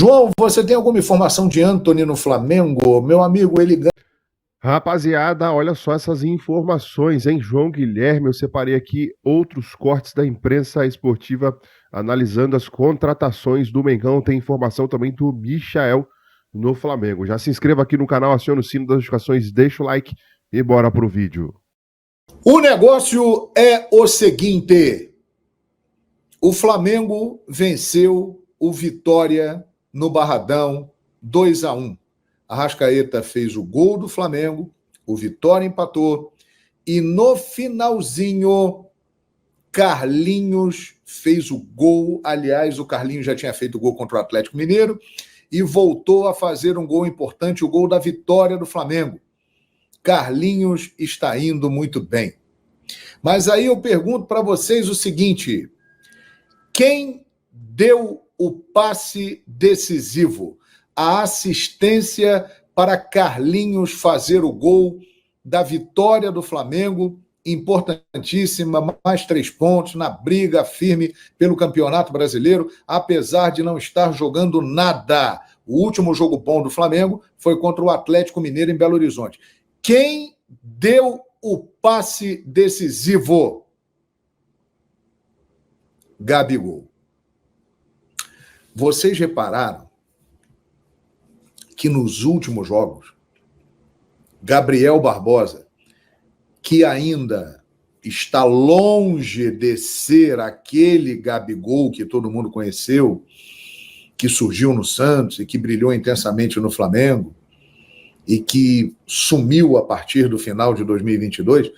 João, você tem alguma informação de Antony no Flamengo? Meu amigo, ele ganha. Rapaziada, olha só essas informações, hein? João Guilherme, eu separei aqui outros cortes da imprensa esportiva analisando as contratações do Mengão. Tem informação também do Michael no Flamengo. Já se inscreva aqui no canal, acione o sino das notificações, deixa o like e bora pro vídeo. O negócio é o seguinte: o Flamengo venceu o Vitória no Barradão 2-1. Arrascaeta fez o gol do Flamengo, o Vitória empatou e no finalzinho Carlinhos fez o gol. Aliás, o Carlinhos já tinha feito o gol contra o Atlético Mineiro e voltou a fazer um gol importante, o gol da vitória do Flamengo. Carlinhos está indo muito bem. Mas aí eu pergunto para vocês o seguinte: quem deu o passe decisivo, a assistência para Carlinhos fazer o gol da vitória do Flamengo, importantíssima, mais 3 pontos na briga firme pelo Campeonato Brasileiro, apesar de não estar jogando nada? O último jogo bom do Flamengo foi contra o Atlético Mineiro em Belo Horizonte. Quem deu o passe decisivo? Gabigol. Vocês repararam que nos últimos jogos, Gabriel Barbosa, que ainda está longe de ser aquele Gabigol que todo mundo conheceu, que surgiu no Santos e que brilhou intensamente no Flamengo e que sumiu a partir do final de 2022,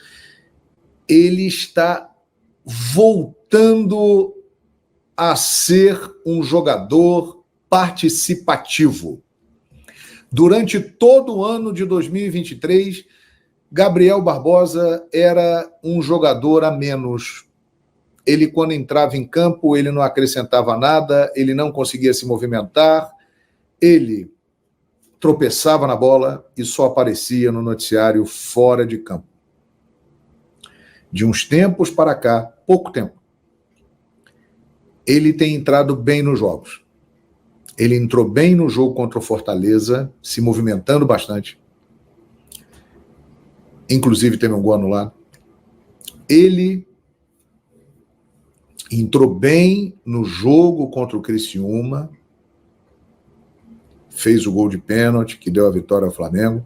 ele está voltando a ser um jogador participativo. Durante todo o ano de 2023, Gabriel Barbosa era um jogador a menos. Ele, quando entrava em campo, ele não acrescentava nada, ele não conseguia se movimentar, ele tropeçava na bola e só aparecia no noticiário fora de campo. De uns tempos para cá, pouco tempo, ele tem entrado bem nos jogos. Ele entrou bem no jogo contra o Fortaleza, se movimentando bastante. Inclusive teve um gol anulado. Ele entrou bem no jogo contra o Criciúma, fez o gol de pênalti, que deu a vitória ao Flamengo.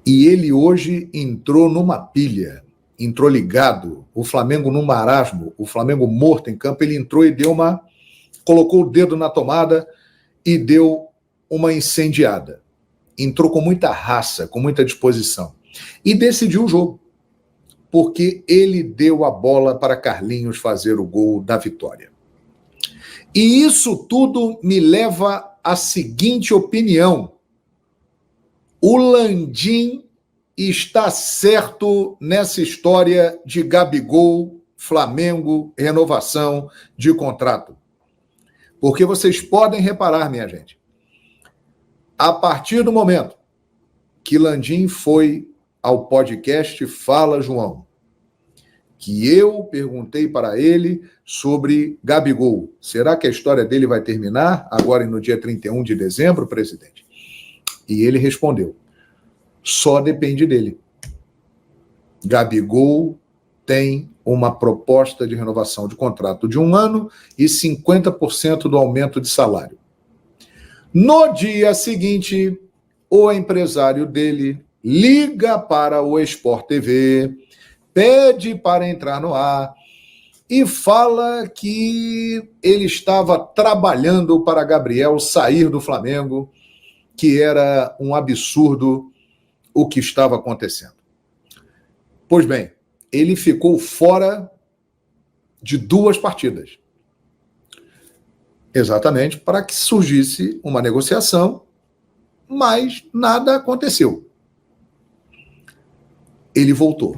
E ele hoje entrou numa pilha, entrou ligado, o Flamengo num marasmo, o Flamengo morto em campo, ele entrou e colocou o dedo na tomada e deu uma incendiada. Entrou com muita raça, com muita disposição. E decidiu o jogo, porque ele deu a bola para Carlinhos fazer o gol da vitória. E isso tudo me leva à seguinte opinião: o Landim está certo nessa história de Gabigol, Flamengo, renovação de contrato. Porque vocês podem reparar, minha gente, a partir do momento que Landim foi ao podcast Fala João, que eu perguntei para ele sobre Gabigol. Será que a história dele vai terminar agora no dia 31 de dezembro, presidente? E ele respondeu: só depende dele. Gabigol tem uma proposta de renovação de contrato de 1 ano e 50% do aumento de salário. No dia seguinte, o empresário dele liga para o Sport TV, pede para entrar no ar e fala que ele estava trabalhando para Gabriel sair do Flamengo, que era um absurdo o que estava acontecendo. Pois bem, ele ficou fora de 2 partidas. Exatamente para que surgisse uma negociação, mas nada aconteceu. Ele voltou.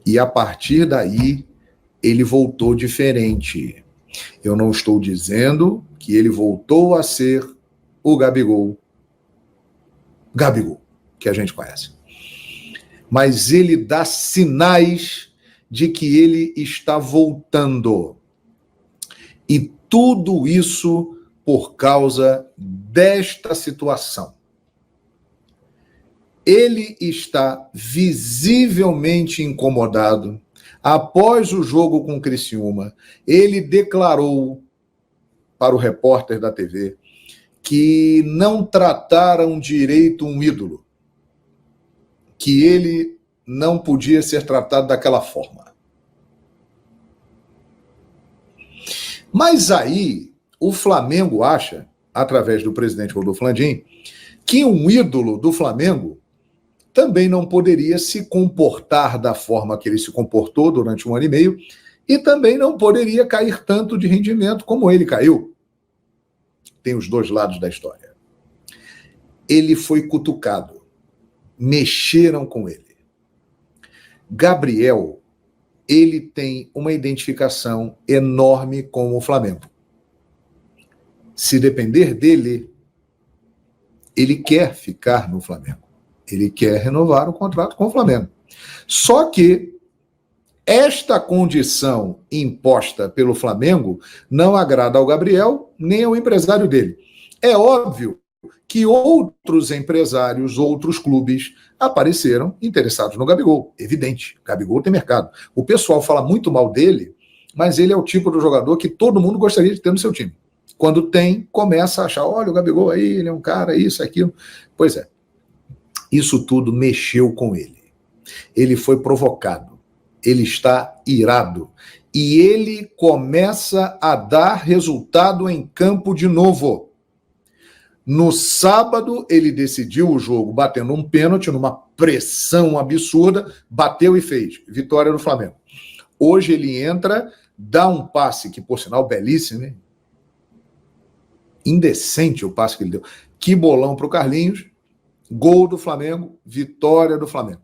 E a partir daí, ele voltou diferente. Eu não estou dizendo que ele voltou a ser o Gabigol, que a gente conhece. Mas ele dá sinais de que ele está voltando. E tudo isso por causa desta situação. Ele está visivelmente incomodado. Após o jogo com o Criciúma, ele declarou para o repórter da TV que não trataram direito um ídolo, que ele não podia ser tratado daquela forma. Mas aí, o Flamengo acha, através do presidente Rodolfo Landim, que um ídolo do Flamengo também não poderia se comportar da forma que ele se comportou durante 1 ano e meio e também não poderia cair tanto de rendimento como ele caiu. Tem os dois lados da história. Ele foi cutucado. Mexeram com ele. Gabriel, ele tem uma identificação enorme com o Flamengo. Se depender dele, ele quer ficar no Flamengo. Ele quer renovar o contrato com o Flamengo. Só que esta condição imposta pelo Flamengo não agrada ao Gabriel nem ao empresário dele. É óbvio que outros empresários, outros clubes apareceram interessados no Gabigol. Evidente, o Gabigol tem mercado. O pessoal fala muito mal dele, mas ele é o tipo do jogador que todo mundo gostaria de ter no seu time. Quando tem, começa a achar, olha, o Gabigol aí, ele é um cara, isso, aquilo. Pois é. Isso tudo mexeu com ele. Ele foi provocado. Ele está irado. E ele começa a dar resultado em campo de novo. No sábado, ele decidiu o jogo batendo um pênalti, numa pressão absurda, bateu e fez. Vitória do Flamengo. Hoje ele entra, dá um passe, que por sinal belíssimo, hein? Indecente o passe que ele deu. Que bolão para o Carlinhos. Gol do Flamengo, vitória do Flamengo.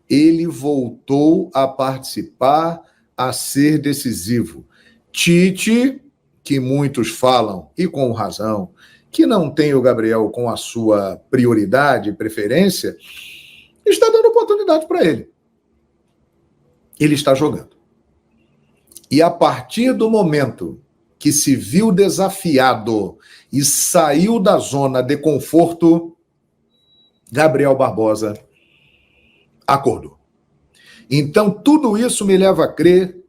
Ele voltou a participar, a ser decisivo. Tite, que muitos falam, e com razão, que não tem o Gabriel com a sua prioridade e preferência, está dando oportunidade para ele. Ele está jogando. E a partir do momento que se viu desafiado e saiu da zona de conforto, Gabriel Barbosa acordou. Então, tudo isso me leva a crer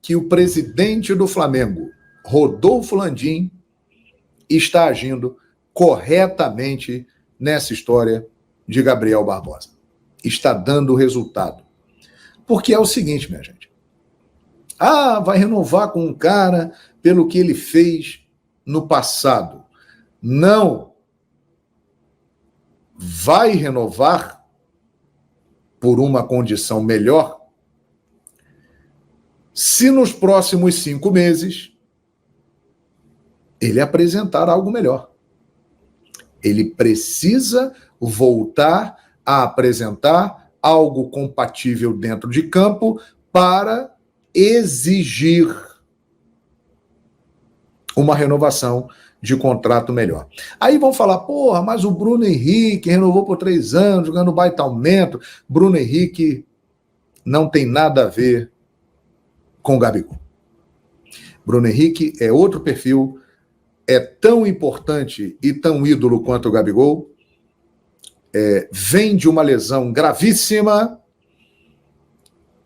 que o presidente do Flamengo, Rodolfo Landim, está agindo corretamente nessa história de Gabriel Barbosa. Está dando resultado. Porque é o seguinte, minha gente. Vai renovar com um cara pelo que ele fez no passado. Não. Vai renovar por uma condição melhor se nos próximos 5 meses ele apresentar algo melhor. Ele precisa voltar a apresentar algo compatível dentro de campo para exigir uma renovação de contrato melhor. Aí vão falar, mas o Bruno Henrique renovou por 3 anos, jogando baita aumento. Bruno Henrique não tem nada a ver com o Gabigol. Bruno Henrique é outro perfil, é tão importante e tão ídolo quanto o Gabigol, vem de uma lesão gravíssima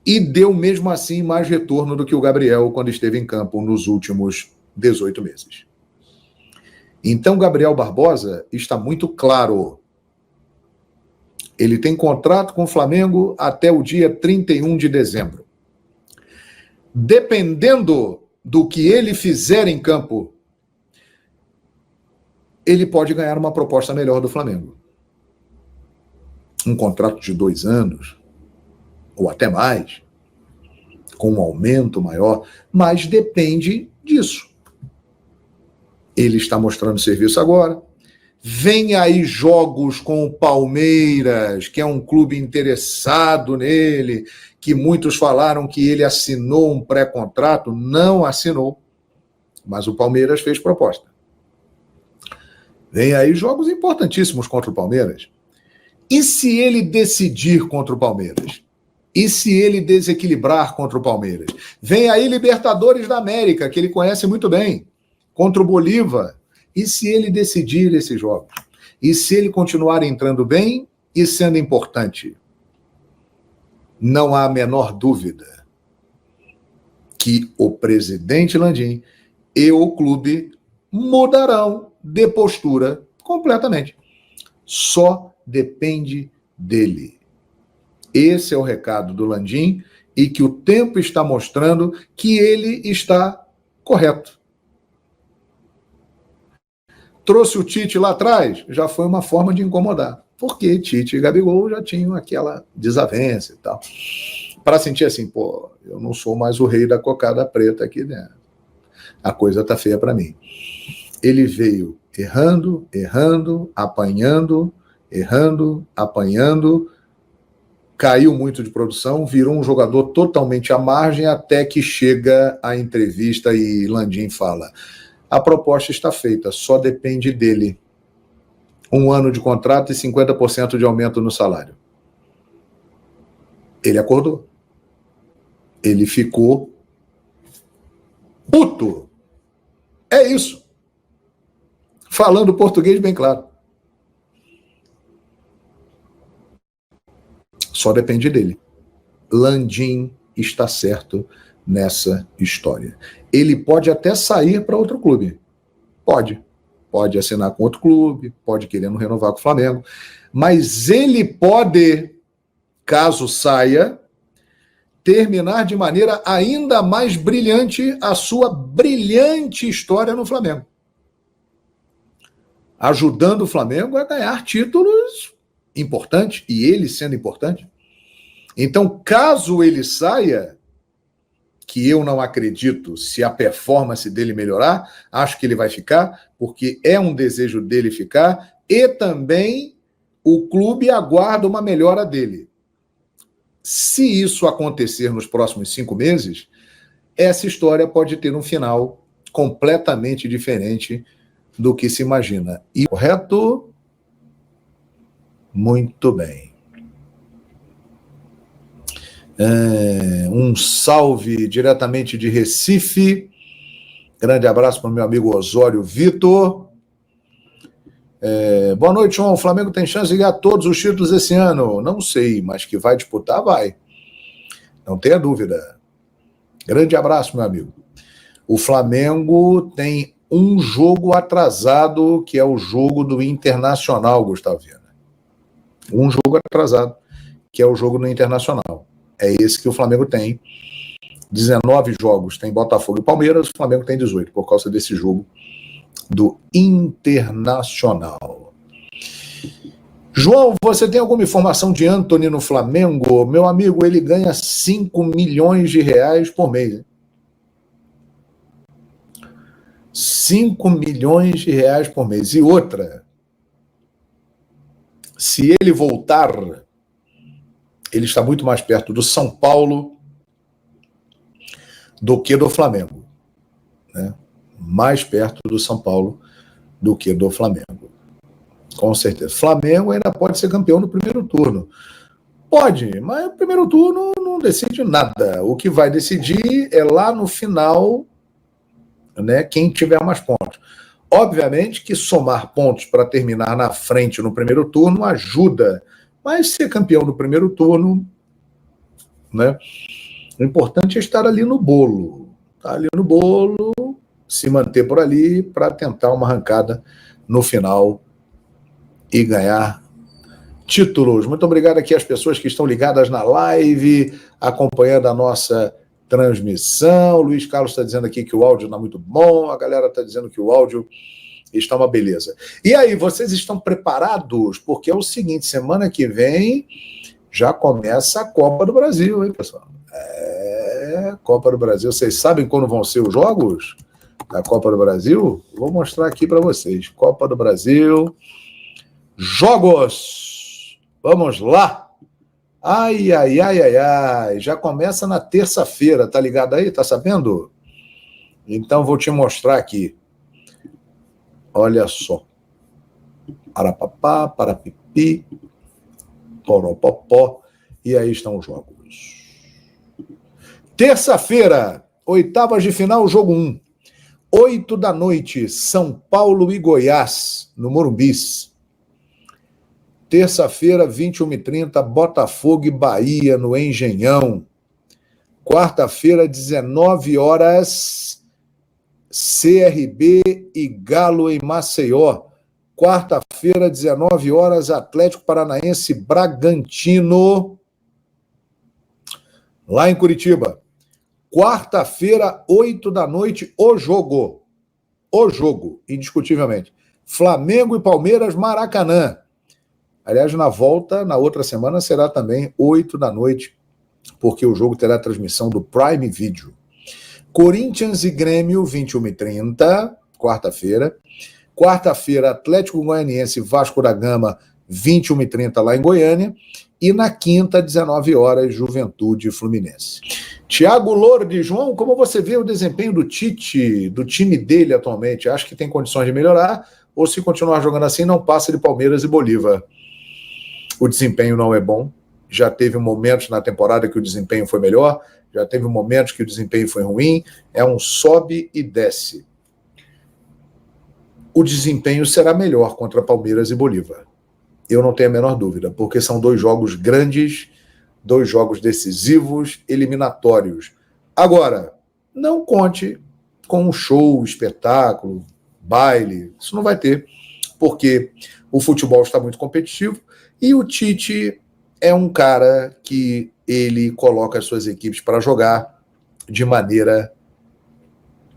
e deu mesmo assim mais retorno do que o Gabriel quando esteve em campo nos últimos 18 meses. Então, Gabriel Barbosa está muito claro. Ele tem contrato com o Flamengo até o dia 31 de dezembro. Dependendo do que ele fizer em campo, ele pode ganhar uma proposta melhor do Flamengo. Um contrato de 2 anos, ou até mais, com um aumento maior, mas depende disso. Ele está mostrando serviço agora. Vem aí jogos com o Palmeiras, que é um clube interessado nele, que muitos falaram que ele assinou um pré-contrato. Não assinou, mas o Palmeiras fez proposta. Vem aí jogos importantíssimos contra o Palmeiras. E se ele decidir contra o Palmeiras? E se ele desequilibrar contra o Palmeiras? Vem aí Libertadores da América, que ele conhece muito bem, contra o Bolívar. E se ele decidir esses jogos? E se ele continuar entrando bem e sendo importante? Não há a menor dúvida que o presidente Landim e o clube mudarão de postura completamente. Só depende dele. Esse é o recado do Landim e que o tempo está mostrando que ele está correto. Trouxe o Tite lá atrás, já foi uma forma de incomodar, porque Tite e Gabigol já tinham aquela desavença e tal. Para sentir assim, pô, eu não sou mais o rei da cocada preta aqui dentro. A coisa tá feia para mim. Ele veio errando, apanhando, caiu muito de produção, virou um jogador totalmente à margem, até que chega a entrevista e Landim fala: a proposta está feita, só depende dele. 1 ano de contrato e 50% de aumento no salário. Ele acordou. Ele ficou puto. É isso. Falando português bem claro. Só depende dele. Landim está certo nessa história. Ele pode até sair para outro clube. Pode assinar com outro clube, pode querendo renovar com o Flamengo, mas ele pode, caso saia, terminar de maneira ainda mais brilhante a sua brilhante história no Flamengo, ajudando o Flamengo a ganhar títulos importantes, e ele sendo importante. Então, caso ele saia, que eu não acredito, se a performance dele melhorar, acho que ele vai ficar, porque é um desejo dele ficar, e também o clube aguarda uma melhora dele. Se isso acontecer nos próximos 5 meses, essa história pode ter um final completamente diferente do que se imagina. E correto? Muito bem. Um salve diretamente de Recife. Grande abraço para o meu amigo Osório Vitor. Boa noite, João. O Flamengo tem chance de ganhar todos os títulos esse ano? Não sei, mas que vai disputar, vai. Não tenha dúvida. Grande abraço, meu amigo. O Flamengo tem um jogo atrasado, que é o jogo do Internacional, Gustavo Viana. Um jogo atrasado, que é o jogo do Internacional. É esse que o Flamengo tem. 19 jogos tem Botafogo e Palmeiras, o Flamengo tem 18, por causa desse jogo do Internacional. João, você tem alguma informação de Antony no Flamengo? Meu amigo, ele ganha 5 milhões de reais por mês. 5 milhões de reais por mês. E outra, se ele voltar, ele está muito mais perto do São Paulo do que do Flamengo, né? Mais perto do São Paulo do que do Flamengo. Com certeza. Flamengo ainda pode ser campeão no primeiro turno. Pode, mas o primeiro turno não decide nada. O que vai decidir é lá no final, né, quem tiver mais pontos. Obviamente que somar pontos para terminar na frente no primeiro turno ajuda, mas ser campeão no primeiro turno, né, o importante é estar ali no bolo. Estar ali no bolo, se manter por ali para tentar uma arrancada no final e ganhar títulos. Muito obrigado aqui às pessoas que estão ligadas na live, acompanhando a nossa transmissão. Luiz Carlos está dizendo aqui que o áudio não é muito bom, a galera está dizendo que o áudio está uma beleza. E aí, vocês estão preparados? Porque é o seguinte, semana que vem já começa a Copa do Brasil, hein, pessoal? Copa do Brasil. Vocês sabem quando vão ser os jogos da Copa do Brasil? Vou mostrar aqui para vocês. Copa do Brasil... Jogos! Vamos lá! Ai, já começa na terça-feira, tá ligado aí? Tá sabendo? Então vou te mostrar aqui. Olha só. Parapapá, parapipi, poropopó, e aí estão os jogos. Terça-feira, oitavas de final, jogo 1. 8 da noite, São Paulo e Goiás, no Morumbi. Terça-feira, 21h30, Botafogo e Bahia, no Engenhão. Quarta-feira, 19 horas, CRB e Galo em Maceió. Quarta-feira, 19 horas, Atlético Paranaense Bragantino, lá em Curitiba. Quarta-feira, 8 da noite, o jogo, indiscutivelmente. Flamengo e Palmeiras, Maracanã. Aliás, na volta, na outra semana, será também 8 da noite, porque o jogo terá transmissão do Prime Video. Corinthians e Grêmio, 21h30, quarta-feira. Quarta-feira, Atlético Goianiense e Vasco da Gama, 21h30, lá em Goiânia. E na quinta, 19 horas, Juventude e Fluminense. Tiago Lourdes, João, como você vê o desempenho do Tite, do time dele atualmente? Acha que tem condições de melhorar? Ou se continuar jogando assim, não passa de Palmeiras e Bolívar? O desempenho não é bom. Já teve momentos na temporada que o desempenho foi melhor, já teve momentos que o desempenho foi ruim. É um sobe e desce. O desempenho será melhor contra Palmeiras e Bolívar. Eu não tenho a menor dúvida, porque são dois jogos grandes, dois jogos decisivos, eliminatórios. Agora, não conte com um show, espetáculo, baile. Isso não vai ter, porque o futebol está muito competitivo e o Tite é um cara que ele coloca as suas equipes para jogar de maneira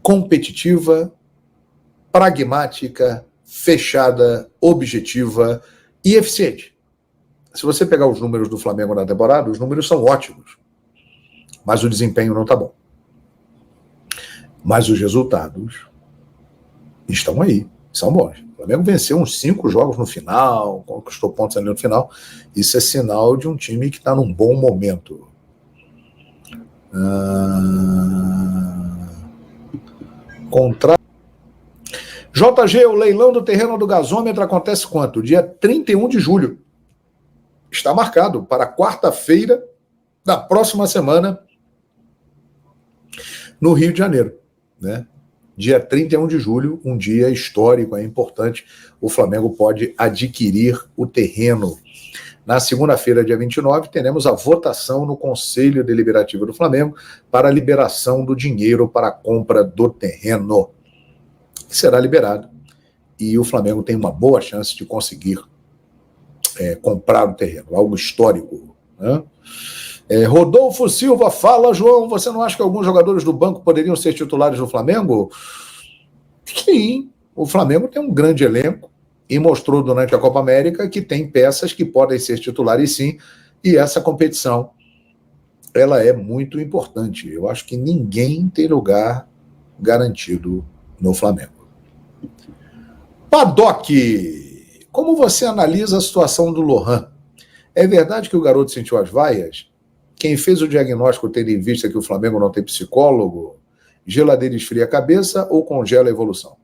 competitiva, pragmática, fechada, objetiva e eficiente. Se você pegar os números do Flamengo na temporada, os números são ótimos, mas o desempenho não está bom. Mas os resultados estão aí, são bons. O Flamengo venceu uns 5 jogos no final, conquistou pontos ali no final. Isso é sinal de um time que está num bom momento. JG, o leilão do terreno do gasômetro acontece quanto? Dia 31 de julho. Está marcado para quarta-feira da próxima semana no Rio de Janeiro, né? Dia 31 de julho, um dia histórico, é importante. O Flamengo pode adquirir o terreno. Na segunda-feira, dia 29, teremos a votação no Conselho Deliberativo do Flamengo para a liberação do dinheiro para a compra do terreno. Será liberado e o Flamengo tem uma boa chance de conseguir comprar o terreno, algo histórico, né? Rodolfo Silva, fala, João, você não acha que alguns jogadores do banco poderiam ser titulares do Flamengo? Sim, o Flamengo tem um grande elenco e mostrou durante a Copa América que tem peças que podem ser titulares sim, e essa competição ela é muito importante. Eu acho que ninguém tem lugar garantido no Flamengo. Paddock, como você analisa a situação do Lohan? É verdade que o garoto sentiu as vaias? Quem fez o diagnóstico tendo em vista que o Flamengo não tem psicólogo? Geladeira esfria a cabeça ou congela a evolução?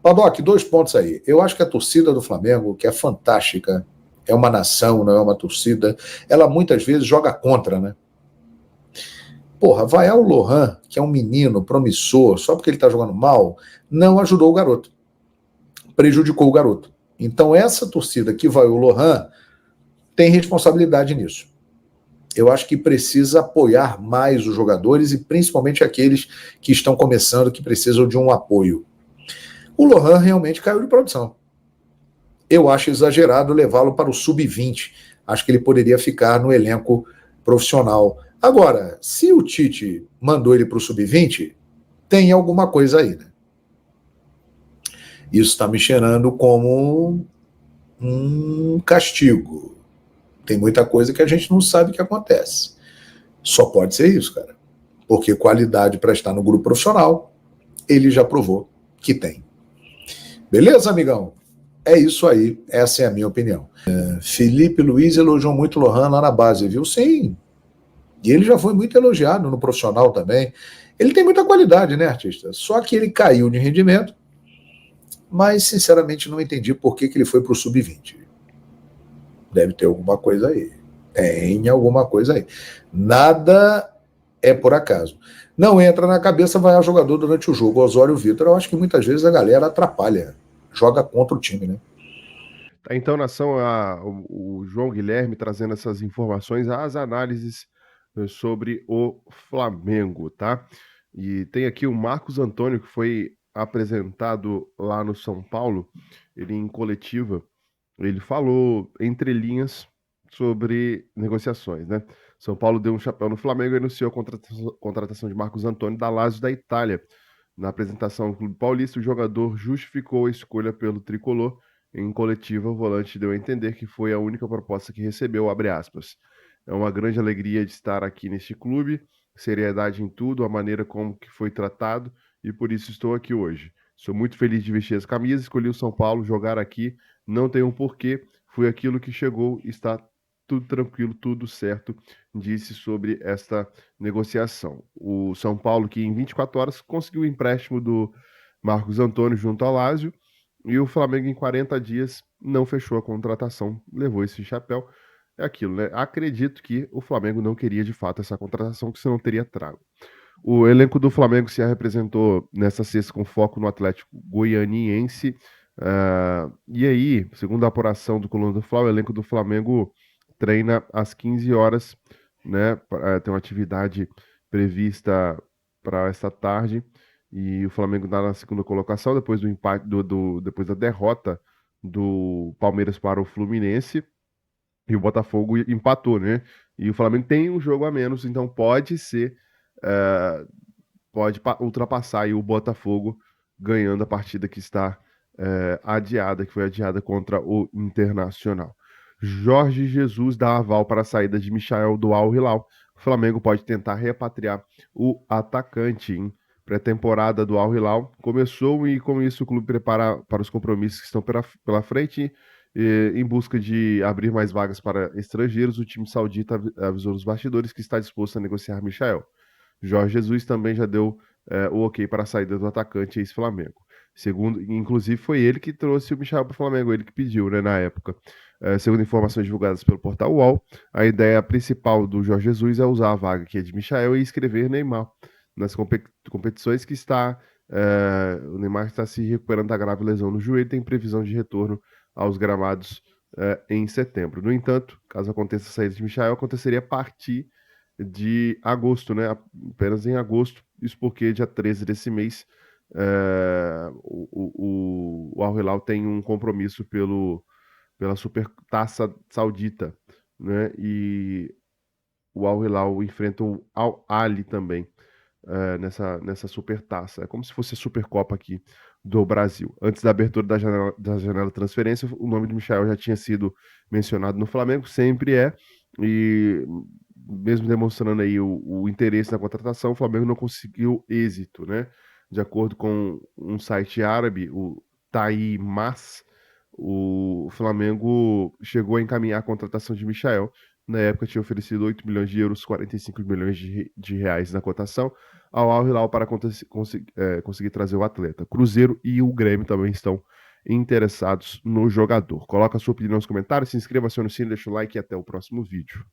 Paddock, 2 pontos aí. Eu acho que a torcida do Flamengo, que é fantástica, é uma nação, não é uma torcida, ela muitas vezes joga contra, né? Porra, vaiar o Lohan, que é um menino promissor, só porque ele está jogando mal, não ajudou o garoto. Prejudicou o garoto. Então essa torcida que vaiou o Lohan tem responsabilidade nisso. Eu acho que precisa apoiar mais os jogadores e principalmente aqueles que estão começando, que precisam de um apoio. O Lohan realmente caiu de produção. Eu acho exagerado levá-lo para o sub-20. Acho que ele poderia ficar no elenco profissional. Agora, se o Tite mandou ele para o sub-20, tem alguma coisa aí, né? Isso está me cheirando como um castigo. Tem muita coisa que a gente não sabe que acontece. Só pode ser isso, cara. Porque qualidade para estar no grupo profissional, ele já provou que tem. Beleza, amigão? É isso aí. Essa é a minha opinião. Felipe Luiz elogiou muito o Lohan lá na base, viu? Sim. E ele já foi muito elogiado no profissional também. Ele tem muita qualidade, né, artista? Só que ele caiu de rendimento, mas, sinceramente, não entendi por que ele foi para o sub-20. Deve ter alguma coisa aí. Tem alguma coisa aí. Nada é por acaso. Não entra na cabeça, vai ao jogador durante o jogo. O Osório Vitor, eu acho que muitas vezes a galera atrapalha, joga contra o time, né? Tá, então, nação, o João Guilherme trazendo essas informações, as análises sobre o Flamengo, tá? E tem aqui o Marcos Antônio, que foi apresentado lá no São Paulo, ele em coletiva, ele falou entre linhas sobre negociações, né? São Paulo deu um chapéu no Flamengo e anunciou a contratação de Marcos Antônio da Lazio da Itália. Na apresentação do Clube Paulista, o jogador justificou a escolha pelo tricolor. Em coletiva, o volante deu a entender que foi a única proposta que recebeu, abre aspas. É uma grande alegria de estar aqui neste clube, seriedade em tudo, a maneira como que foi tratado, e por isso estou aqui hoje. Sou muito feliz de vestir as camisas, escolhi o São Paulo, jogar aqui, não tem um porquê, foi aquilo que chegou, está tudo tranquilo, tudo certo, disse sobre esta negociação. O São Paulo, que em 24 horas conseguiu o empréstimo do Marcos Antônio junto ao Lazio, e o Flamengo, em 40 dias, não fechou a contratação, levou esse chapéu. É aquilo, né? Acredito que o Flamengo não queria de fato essa contratação, que senão teria trago. O elenco do Flamengo se representou nessa sexta com foco no Atlético Goianiense. E aí, segundo a apuração do Coluna do Fla, o elenco do Flamengo treina às 15 horas, né? Tem uma atividade prevista para esta tarde. E o Flamengo está na segunda colocação, depois do empate, depois da derrota do Palmeiras para o Fluminense. E o Botafogo empatou, né? E o Flamengo tem um jogo a menos, então pode ser. eh, Pode ultrapassar aí o Botafogo ganhando a partida que está adiada, que foi adiada contra o Internacional. Jorge Jesus dá aval para a saída de Michael do Al Hilal. O Flamengo pode tentar repatriar o atacante em pré-temporada do Al Hilal. Começou e com isso o clube prepara para os compromissos que estão pela frente. Em busca de abrir mais vagas para estrangeiros, o time saudita avisou nos bastidores que está disposto a negociar Michael. Jorge Jesus também já deu o ok para a saída do atacante ex-Flamengo. Segundo, inclusive foi ele que trouxe o Michael para o Flamengo, ele que pediu, né, na época. Segundo informações divulgadas pelo portal UOL, a ideia principal do Jorge Jesus é usar a vaga que é de Michael e escrever Neymar nas competições que está. O Neymar está se recuperando da grave lesão no joelho e tem previsão de retorno aos gramados em setembro. No entanto, caso aconteça a saída de Michael, aconteceria a partir de agosto, né? Apenas em agosto. Isso porque dia 13 desse mês o Al Hilal tem um compromisso pela Supertaça Saudita, né? E o Al Hilal enfrenta o Al Ahly também nessa Supertaça. É como se fosse a Supercopa aqui do Brasil. Antes da abertura da janela de transferência, o nome de Michael já tinha sido mencionado no Flamengo, sempre é, e mesmo demonstrando aí o interesse na contratação, o Flamengo não conseguiu êxito, né? De acordo com um site árabe, o Taimas, o Flamengo chegou a encaminhar a contratação de Michael. Na época tinha oferecido 8 milhões de euros, 45 milhões de reais na cotação ao Al Hilal para conseguir trazer o atleta. Cruzeiro e o Grêmio também estão interessados no jogador. Coloca a sua opinião nos comentários, se inscreva, acione o sininho, deixa o like e até o próximo vídeo.